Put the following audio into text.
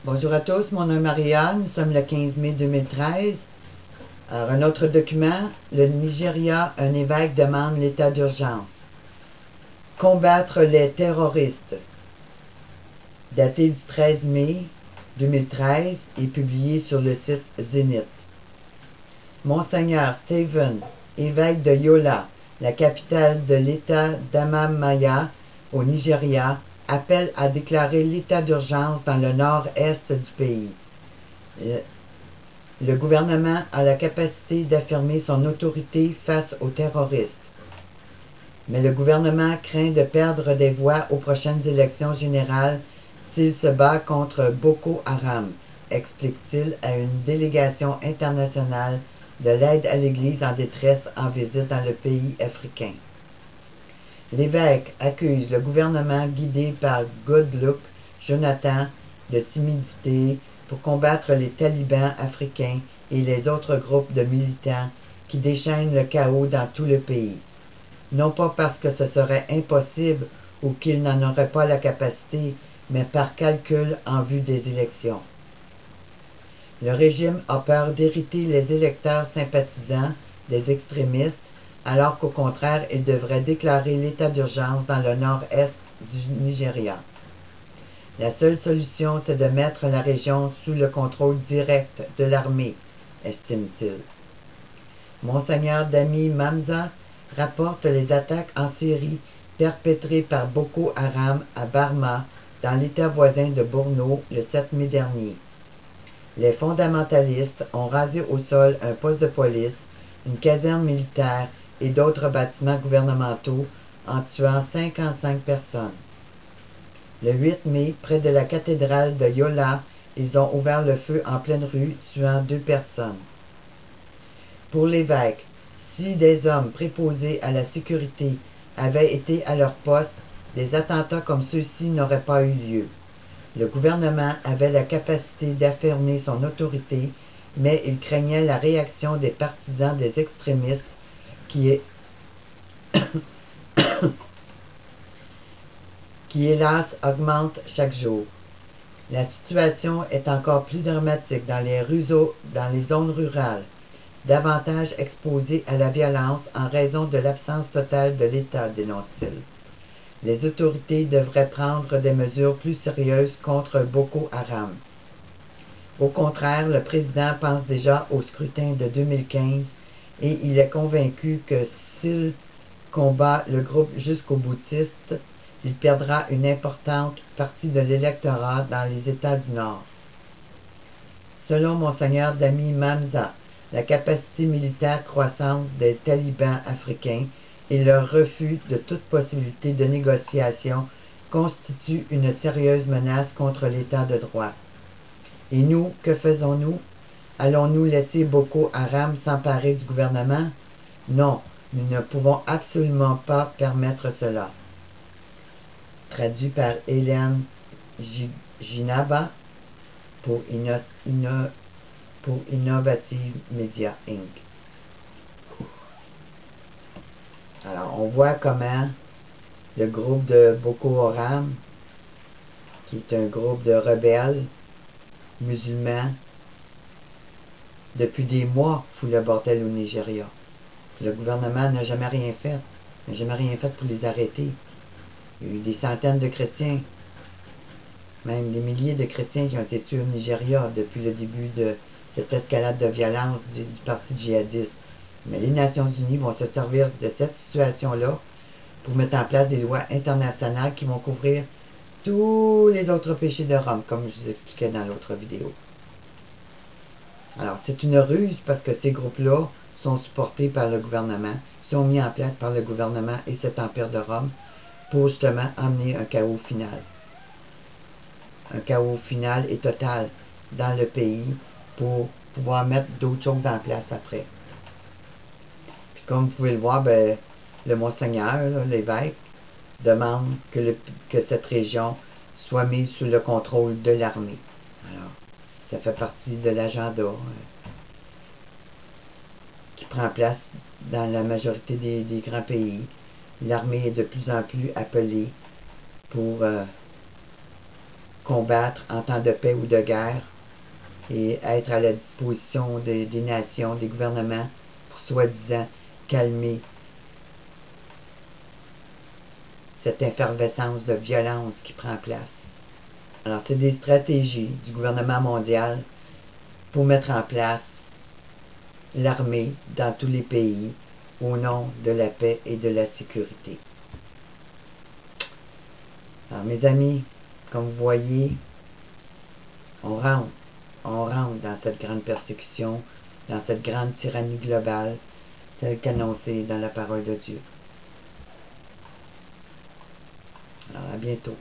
Bonjour à tous, mon nom est Maria, nous sommes le 15 mai 2013. Alors, un autre document, le Nigeria, un évêque demande l'état d'urgence. Combattre les terroristes, daté du 13 mai 2013 et publié sur le site Zénith. Monseigneur Stephen, évêque de Yola, la capitale de l'État d'Amamaya, au Nigeria, appelle à déclarer l'état d'urgence dans le nord-est du pays. Le gouvernement a la capacité d'affirmer son autorité face aux terroristes. Mais le gouvernement craint de perdre des voix aux prochaines élections générales s'il se bat contre Boko Haram, explique-t-il à une délégation internationale de l'aide à l'Église en détresse en visite dans le pays africain. L'évêque accuse le gouvernement guidé par Goodluck Jonathan de timidité pour combattre les talibans africains et les autres groupes de militants qui déchaînent le chaos dans tout le pays. Non pas parce que ce serait impossible ou qu'ils n'en auraient pas la capacité, mais par calcul en vue des élections. Le régime a peur d'hériter les électeurs sympathisants des extrémistes, alors qu'au contraire, il devrait déclarer l'état d'urgence dans le nord-est du Nigeria. La seule solution, c'est de mettre la région sous le contrôle direct de l'armée, estime-t-il. Monseigneur Dami Mamza rapporte les attaques en Syrie perpétrées par Boko Haram à Barma, dans l'état voisin de Borno, le 7 mai dernier. Les fondamentalistes ont rasé au sol un poste de police, une caserne militaire et d'autres bâtiments gouvernementaux en tuant 55 personnes. Le 8 mai, près de la cathédrale de Yola, ils ont ouvert le feu en pleine rue, tuant 2 personnes. Pour l'évêque, si des hommes préposés à la sécurité avaient été à leur poste, des attentats comme ceux-ci n'auraient pas eu lieu. Le gouvernement avait la capacité d'affirmer son autorité, mais il craignait la réaction des partisans des extrémistes qui hélas augmente chaque jour. La situation est encore plus dramatique dans les zones rurales, davantage exposées à la violence en raison de l'absence totale de l'État, dénonce-t-il. Les autorités devraient prendre des mesures plus sérieuses contre Boko Haram. Au contraire, le président pense déjà au scrutin de 2015 et il est convaincu que s'il combat le groupe jusqu'au boutiste, il perdra une importante partie de l'électorat dans les États du Nord. Selon Monseigneur Dami Mamza, la capacité militaire croissante des talibans africains et leur refus de toute possibilité de négociation constituent une sérieuse menace contre l'État de droit. Et nous, que faisons-nous? Allons-nous laisser Boko Haram s'emparer du gouvernement? Non, nous ne pouvons absolument pas permettre cela. Traduit par Hélène Ginaba pour Innovative Media Inc. Alors, on voit comment le groupe de Boko Haram, qui est un groupe de rebelles musulmans, depuis des mois, fout le bordel au Nigeria. Le gouvernement n'a jamais rien fait. N'a jamais rien fait pour les arrêter. Il y a eu des centaines de chrétiens, même des milliers de chrétiens qui ont été tués au Nigeria depuis le début de cette escalade de violence du parti djihadiste. Mais les Nations Unies vont se servir de cette situation-là pour mettre en place des lois internationales qui vont couvrir tous les autres péchés de Rome, comme je vous expliquais dans l'autre vidéo. Alors, c'est une ruse parce que ces groupes-là sont supportés par le gouvernement, sont mis en place par le gouvernement et cet empire de Rome pour justement amener un chaos final. Un chaos final et total dans le pays pour pouvoir mettre d'autres choses en place après. Puis comme vous pouvez le voir, ben, le Monseigneur, l'évêque, demande que cette région soit mise sous le contrôle de l'armée. Alors, ça fait partie de l'agenda qui prend place dans la majorité des grands pays. L'armée est de plus en plus appelée pour combattre en temps de paix ou de guerre et être à la disposition des nations, des gouvernements, pour soi-disant calmer cette effervescence de violence qui prend place. Alors, c'est des stratégies du gouvernement mondial pour mettre en place l'armée dans tous les pays au nom de la paix et de la sécurité. Alors, mes amis, comme vous voyez, on rentre dans cette grande persécution, dans cette grande tyrannie globale, telle qu'annoncée dans la parole de Dieu. Alors, à bientôt.